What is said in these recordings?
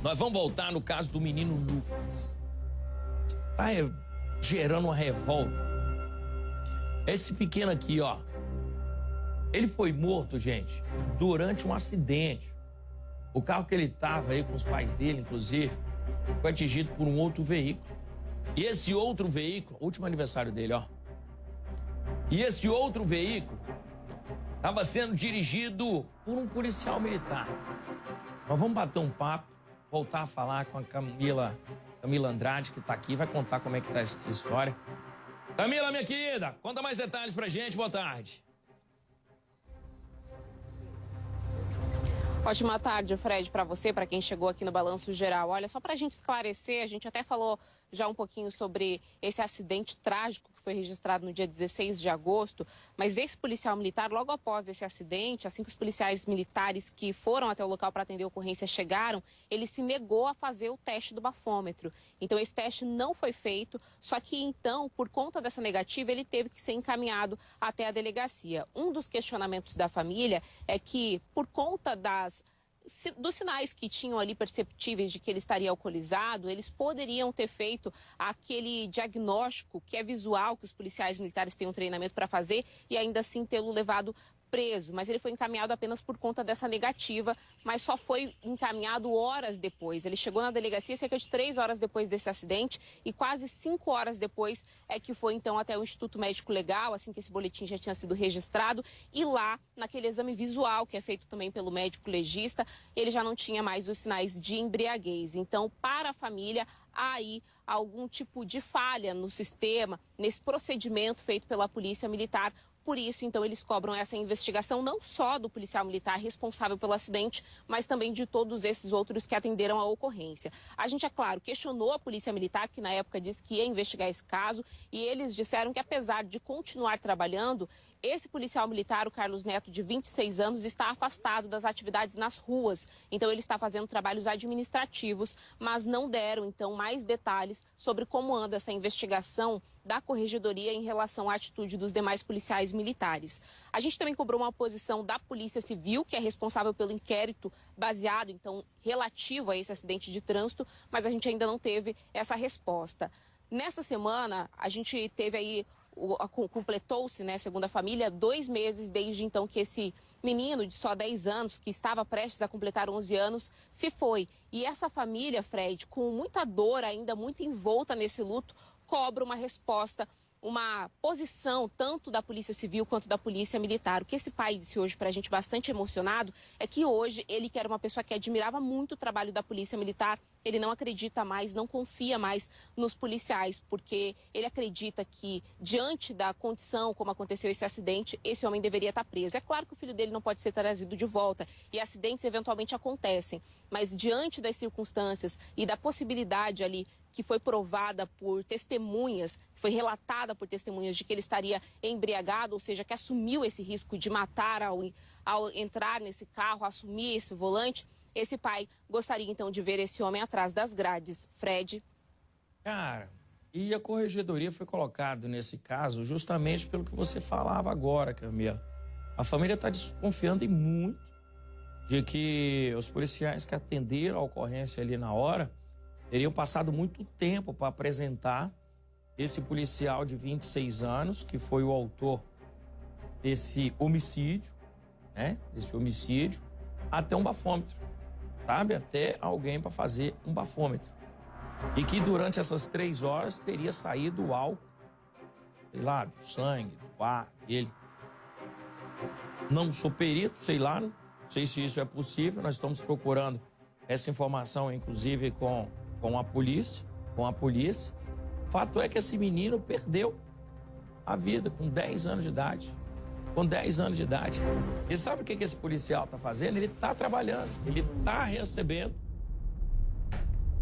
Nós vamos voltar no caso do menino Lucas. Está gerando uma revolta. Esse pequeno aqui, ó. Ele foi morto, gente, durante um acidente. O carro que ele estava aí com os pais dele, inclusive, foi atingido por um outro veículo. E esse outro veículo, último aniversário dele, ó. E esse outro veículo estava sendo dirigido por um policial militar. Nós vamos bater um papo, voltar a falar com a Camila Andrade, que está aqui, vai contar como é que está essa história. Camila, minha querida, conta mais detalhes pra gente, boa tarde. Ótima tarde, Fred, para você, para quem chegou aqui no Balanço Geral. Olha, só para a gente esclarecer, a gente até falou já um pouquinho sobre esse acidente trágico que foi registrado no dia 16 de agosto, mas esse policial militar, logo após esse acidente, assim que os policiais militares que foram até o local para atender a ocorrência chegaram, ele se negou a fazer o teste do bafômetro. Então, esse teste não foi feito, só que então, por conta dessa negativa, ele teve que ser encaminhado até a delegacia. Um dos questionamentos da família é que, por conta dos sinais que tinham ali perceptíveis de que ele estaria alcoolizado, eles poderiam ter feito aquele diagnóstico que é visual, que os policiais militares têm um treinamento para fazer, e ainda assim tê-lo levado preso, mas ele foi encaminhado apenas por conta dessa negativa, mas só foi encaminhado horas depois. Ele chegou na delegacia cerca de 3 horas depois desse acidente e quase 5 horas depois é que foi então até o Instituto Médico Legal, assim que esse boletim já tinha sido registrado, e lá, naquele exame visual que é feito também pelo médico legista, ele já não tinha mais os sinais de embriaguez. Então, para a família, há aí algum tipo de falha no sistema, nesse procedimento feito pela Polícia Militar. Por isso, então, eles cobram essa investigação não só do policial militar responsável pelo acidente, mas também de todos esses outros que atenderam a ocorrência. A gente, é claro, questionou a Polícia Militar, que na época disse que ia investigar esse caso, e eles disseram que, apesar de continuar trabalhando, esse policial militar, o Carlos Neto, de 26 anos, está afastado das atividades nas ruas. Então, ele está fazendo trabalhos administrativos, mas não deram, então, mais detalhes sobre como anda essa investigação da Corregedoria em relação à atitude dos demais policiais militares. A gente também cobrou uma posição da Polícia Civil, que é responsável pelo inquérito baseado, então, relativo a esse acidente de trânsito, mas a gente ainda não teve essa resposta. Nessa semana, a gente teve aí, completou-se, né, segundo a família, 2 meses desde então que esse menino de só 10 anos, que estava prestes a completar 11 anos, se foi. E essa família, Fred, com muita dor ainda, muito envolta nesse luto, cobra uma resposta, uma posição tanto da Polícia Civil quanto da Polícia Militar. O que esse pai disse hoje para a gente, bastante emocionado, é que hoje ele, que era uma pessoa que admirava muito o trabalho da Polícia Militar, ele não acredita mais, não confia mais nos policiais, porque ele acredita que, diante da condição como aconteceu esse acidente, esse homem deveria estar preso. É claro que o filho dele não pode ser trazido de volta e acidentes eventualmente acontecem, mas diante das circunstâncias e da possibilidade ali que foi provada por testemunhas, foi relatada por testemunhas de que ele estaria embriagado, ou seja, que assumiu esse risco de matar ao entrar nesse carro, assumir esse volante, esse pai gostaria então de ver esse homem atrás das grades. Fred? Cara, e a Corregedoria foi colocada nesse caso justamente pelo que você falava agora, Camila. A família está desconfiando muito de que os policiais que atenderam a ocorrência ali na hora teriam passado muito tempo para apresentar esse policial de 26 anos, que foi o autor desse homicídio, né? Desse homicídio, até um bafômetro, sabe? Até alguém para fazer um bafômetro. E que durante essas 3 horas teria saído o álcool, sei lá, do sangue, do ar, dele. Não sou perito, sei lá, não sei se isso é possível, nós estamos procurando essa informação, inclusive, com a polícia. Fato é que esse menino perdeu a vida com 10 anos de idade. Com 10 anos de idade. E sabe o que esse policial está fazendo? Ele está trabalhando, ele está recebendo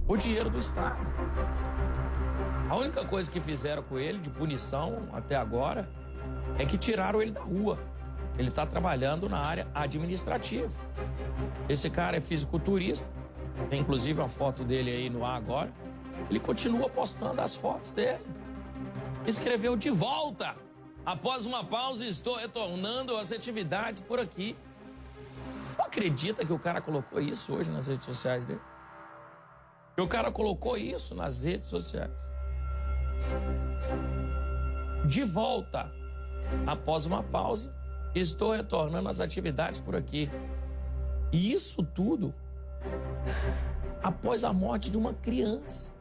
o dinheiro do Estado. A única coisa que fizeram com ele de punição até agora é que tiraram ele da rua. Ele está trabalhando na área administrativa. Esse cara é fisiculturista, tem inclusive uma foto dele aí no ar agora. Ele continua postando as fotos dele. Escreveu de volta. Após uma pausa, estou retornando às atividades por aqui. Não acredita que o cara colocou isso hoje nas redes sociais dele? E o cara colocou isso nas redes sociais. De volta, após uma pausa, estou retornando às atividades por aqui. E isso tudo após a morte de uma criança.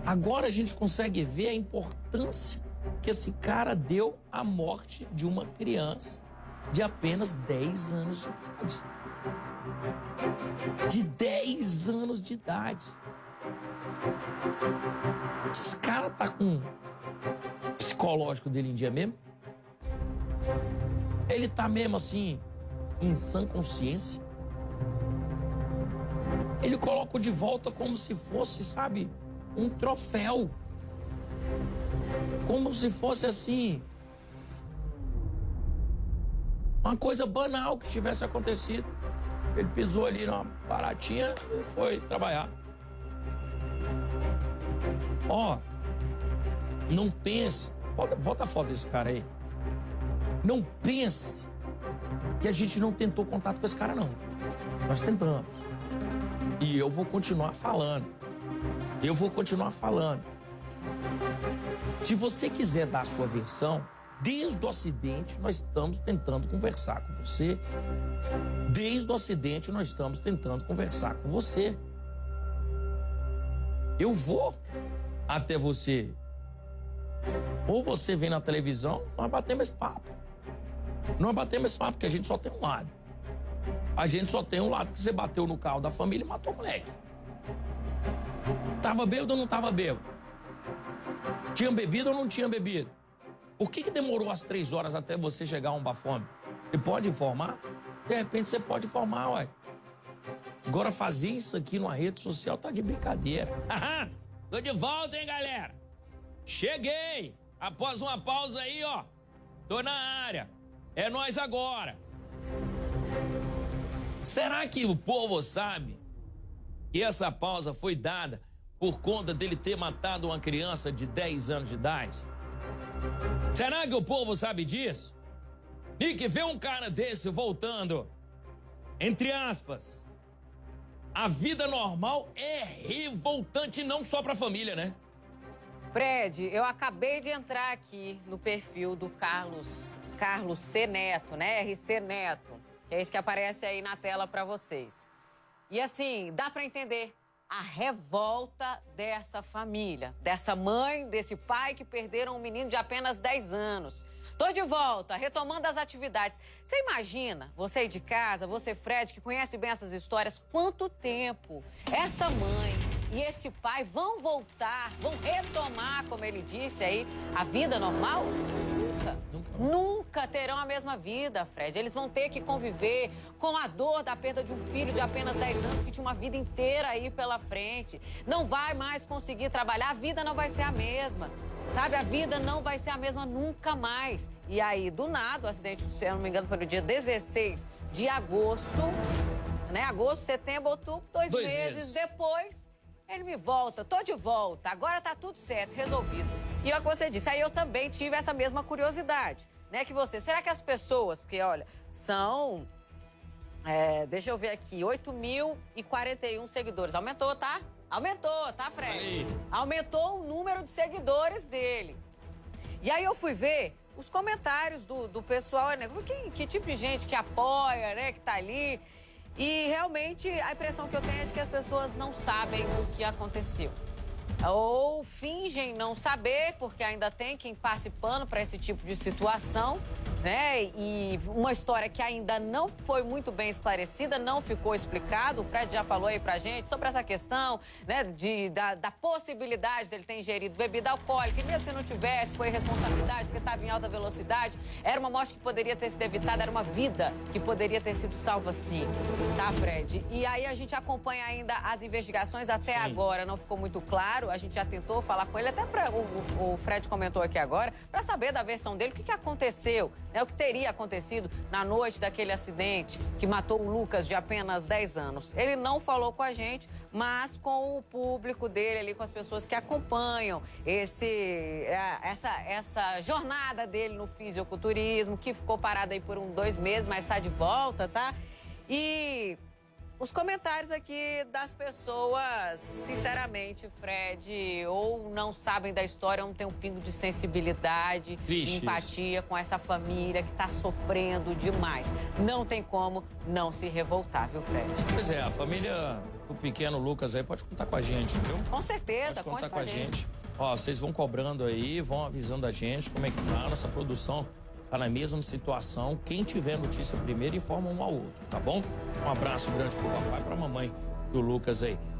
Agora a gente consegue ver a importância que esse cara deu à morte de uma criança de apenas 10 anos de idade. De 10 anos de idade. Esse cara tá com o psicológico dele em dia mesmo? Ele tá mesmo assim, em sã consciência? Ele coloca de volta como se fosse, sabe, um troféu. Como se fosse assim, uma coisa banal que tivesse acontecido. Ele pisou ali numa baratinha e foi trabalhar. Ó, não pense, bota a foto desse cara aí. Não pense que a gente não tentou contato com esse cara, não. Nós tentamos. E eu vou continuar falando. Se você quiser dar a sua versão, desde o acidente nós estamos tentando conversar com você. Desde o acidente nós estamos tentando conversar com você. Eu vou até você. Ou você vem na televisão, nós batemos esse papo. Nós batemos esse papo porque a gente só tem um lado. A gente só tem um lado que você bateu no carro da família e matou o moleque. Tava bêbado ou não tava bêbado? Tinha bebido ou não tinha bebido? Por que demorou as 3 horas até você chegar a um bafome? Você pode informar? De repente você pode informar, ué. Agora fazer isso aqui numa rede social tá de brincadeira. Tô de volta, hein, galera? Cheguei! Após uma pausa aí, ó. Tô na área. É nós agora. Será que o povo sabe que essa pausa foi dada por conta dele ter matado uma criança de 10 anos de idade? Será que o povo sabe disso? E que vê um cara desse voltando, entre aspas, a vida normal é revoltante não só pra família, né? Fred, eu acabei de entrar aqui no perfil do Carlos C. Neto, né? RC Neto, que é isso que aparece aí na tela pra vocês. E assim, dá pra entender a revolta dessa família, dessa mãe, desse pai que perderam um menino de apenas 10 anos. Tô de volta, retomando as atividades. Você imagina, você aí de casa, você, Fred, que conhece bem essas histórias, quanto tempo essa mãe e esse pai vão voltar, vão retomar, como ele disse aí, a vida normal? Nunca terão a mesma vida, Fred. Eles vão ter que conviver com a dor da perda de um filho de apenas 10 anos que tinha uma vida inteira aí pela frente. Não vai mais conseguir trabalhar, a vida não vai ser a mesma. Sabe, a vida não vai ser a mesma nunca mais. E aí, do nada, o acidente, se eu não me engano, foi no dia 16 de agosto, né? Agosto, setembro, outubro, dois meses depois, ele me volta, tô de volta, agora tá tudo certo, resolvido. E é o que você disse, aí eu também tive essa mesma curiosidade, né? Que você, será que as pessoas, porque olha, são, deixa eu ver aqui, 8.041 seguidores, aumentou, tá? Aumentou, tá, Fred? Aí. Aumentou o número de seguidores dele. E aí eu fui ver os comentários do pessoal, né? Que tipo de gente que apoia, né? Que tá ali. E realmente a impressão que eu tenho é de que as pessoas não sabem o que aconteceu. Ou fingem não saber, porque ainda tem quem passe pano para esse tipo de situação, né? E uma história que ainda não foi muito bem esclarecida, não ficou explicado. O Fred já falou aí pra gente sobre essa questão, né? Da possibilidade dele ter ingerido bebida alcoólica. E mesmo se não tivesse, foi responsabilidade, porque estava em alta velocidade. Era uma morte que poderia ter sido evitada, era uma vida que poderia ter sido salva sim. Tá, Fred? E aí a gente acompanha ainda as investigações. Até agora não ficou muito claro. A gente já tentou falar com ele, até o Fred comentou aqui agora, para saber da versão dele, o que aconteceu, né? O que teria acontecido na noite daquele acidente que matou o Lucas, de apenas 10 anos. Ele não falou com a gente, mas com o público dele ali, com as pessoas que acompanham essa jornada dele no fisiculturismo, que ficou parada aí por 2 meses, mas está de volta, tá? E Os comentários aqui das pessoas, sinceramente, Fred, ou não sabem da história, ou não tem um pingo de sensibilidade, Triste empatia com essa família que está sofrendo demais. Não tem como não se revoltar, viu, Fred? Pois é, a família do pequeno Lucas aí pode contar com a gente, viu? Com certeza, Pode contar conte com a gente. Ó, vocês vão cobrando aí, vão avisando a gente como é que tá. Nossa produção tá na mesma situação. Quem tiver notícia primeiro, informa um ao outro, tá bom? Um abraço grande pro papai e pra mamãe do Lucas aí.